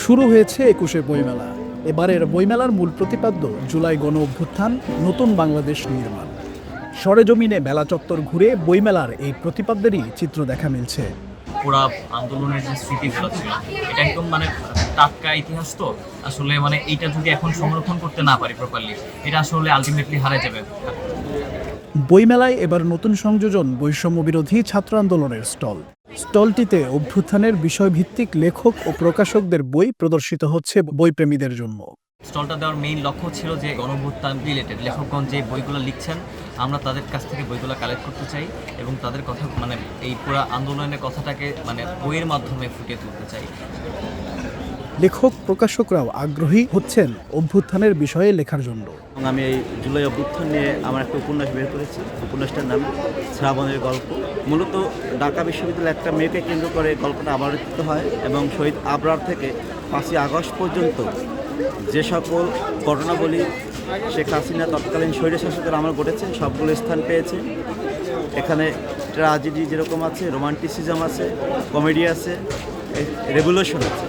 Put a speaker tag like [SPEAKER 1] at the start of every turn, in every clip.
[SPEAKER 1] শুরু হয়েছে ২১শে বইমেলা। এবারের বইমেলার মূল প্রতিপাদ্য জুলাই গণ অভ্যুত্থান, নতুন বাংলাদেশ নির্মাণ। সরেজমিনে মেলা চত্বর ঘুরে বইমেলার এই প্রতিপাদ্যেরই চিত্র দেখা মিলছে।
[SPEAKER 2] পুরা আন্দোলনের যে স্মৃতিগুলো ছিল, এটা একদম টাটকা ইতিহাস। তো আসলে এইটা যদি এখন সংরক্ষণ করতে না পারি প্রপারলি, এটা আসলে আলটিমেটলি হারিয়ে যাবে।
[SPEAKER 1] বইমেলায় এবার নতুন সংযোজন বৈষম্য বিরোধী ছাত্র আন্দোলনের স্টলটিতে অভ্যুত্থানের বিষয়ভিত্তিক লেখক ও প্রকাশকদের বই প্রদর্শিত হচ্ছে বইপ্রেমীদের জন্য।
[SPEAKER 2] স্টলটা দেওয়ার মেইন লক্ষ্য ছিল যে গণঅভ্যুত্থান রিলেটেড লেখকগণ যে বইগুলো লিখছেন, আমরা তাদের কাছ থেকে বইগুলো কালেক্ট করতে চাই এবং তাদের কথা এই পুরো আন্দোলনের কথাটাকে বইয়ের মাধ্যমে ফুটিয়ে তুলতে চাই।
[SPEAKER 1] লেখক প্রকাশকরাও আগ্রহী হচ্ছেন অভ্যুত্থানের বিষয়ে লেখার জন্য।
[SPEAKER 3] আমি এই জুলাই অভ্যুত্থান নিয়ে আমার একটা উপন্যাস বের করেছি। উপন্যাসটার নাম শ্রাবণের গল্প। মূলত ঢাকা বিশ্ববিদ্যালয়ের একটা মেয়েকে কেন্দ্র করে গল্পটা আবর্তিত হয় এবং শহীদ আবরার থেকে ৫ই আগস্ট পর্যন্ত যে সকল ঘটনাবলী শেখ হাসিনা তৎকালীন স্বৈরশাসকের আমল ঘটেছে সবগুলো স্থান পেয়েছে। এখানে ট্র্যাজেডি যেরকম আছে, রোমান্টিসিজম আছে, কমেডি আছে, রেভলিউশন আছে।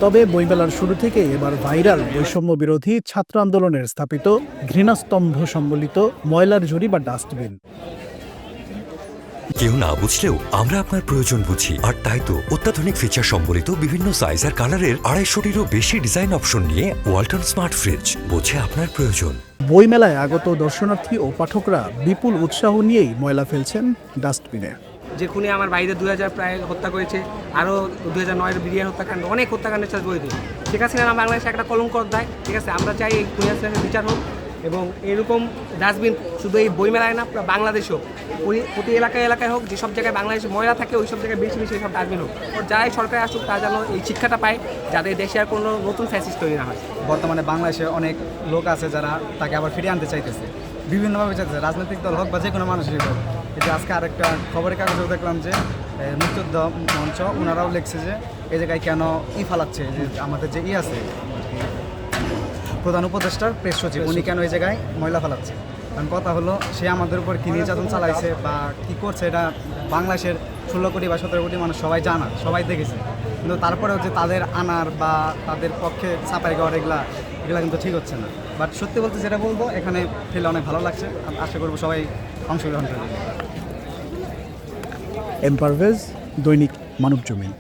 [SPEAKER 1] তবে বইমেলার শুরু থেকে এবার ভাইরাল বৈষম্য বিরোধী ছাত্র আন্দোলনের স্থাপিত ঘৃণাস্তম্ভ সম্বলিত ময়লার ঝুড়ি বা ডাস্টবিন।
[SPEAKER 4] কেউ না বুঝলেও আমরা আপনার প্রয়োজন বুঝি, আর তাই তো অত্যাধুনিক ফিচার সম্বলিত বিভিন্ন সাইজ আর কালারের ২৫০টিরও বেশি ডিজাইন অপশন নিয়ে ওয়ালটন স্মার্ট ফ্রিজ বোঝে আপনার প্রয়োজন।
[SPEAKER 1] বইমেলায় আগত দর্শনার্থী ও পাঠকরা বিপুল উৎসাহ নিয়েই ময়লা ফেলছেন ডাস্টবিনে।
[SPEAKER 5] যে খুনে আমার বাইরে ২০০০ প্রায় হত্যা করেছে, আরও ২০০৯ বিরিয়ার হত্যাকাণ্ড, অনেক হত্যাকাণ্ডের সাথে জড়িত। শেখ হাসিনা বাংলাদেশে একটা কলঙ্ক অধ্যায়। ঠিক আছে, আমরা চাই এই খুনের বিচার হোক এবং এরকম ডাস্টবিন শুধু এই বইমেলায় না, পুরো বাংলাদেশ হোক, প্রতি এলাকায় হোক, যেসব জায়গায় বাংলাদেশে ময়লা থাকে ওই সব জায়গায় বেশি এইসব ডাস্টবিন হোক। যারাই সরকারে আসুক তারা যেন এই শিক্ষাটা পায়, যাতে দেশে আর কোনো নতুন ফ্যাসিস্ট তৈরি না হয়।
[SPEAKER 6] বর্তমানে বাংলাদেশে অনেক লোক আছে যারা তাকে আবার ফিরিয়ে আনতে চাইতেছে, বিভিন্নভাবে চাইতেছে, রাজনৈতিক দল হোক বা যে কোনো মানুষের হোক। এটা আজকে আরেকটা খবরের কাগজেও দেখলাম যে মুক্তিযুদ্ধ মঞ্চ ওনারাও লিখছে যে এই জায়গায় কেন ফালাচ্ছে, যে আমাদের যে আছে প্রধান উপদেষ্টার প্রেস সচিব, উনি কেন এই জায়গায় ময়লা ফেলাচ্ছে। কারণ কথা হলো সে আমাদের উপর কী নির্যাতন চালাইছে বা কী করছে এটা বাংলাদেশের ১৬ কোটি বা ১৭ কোটি মানুষ সবাই জানা, সবাই দেখেছে। কিন্তু তারপরেও যে তাদের আনার বা তাদের পক্ষে ছাপাই করার এগুলা কিন্তু ঠিক হচ্ছে না। বাট সত্যি বলতে যেটা বলবো, এখানে ফেলে অনেক ভালো লাগছে। আশা করবো সবাই অংশগ্রহণ করবে।
[SPEAKER 1] এম পারভেজ, দৈনিক মানবজমিন।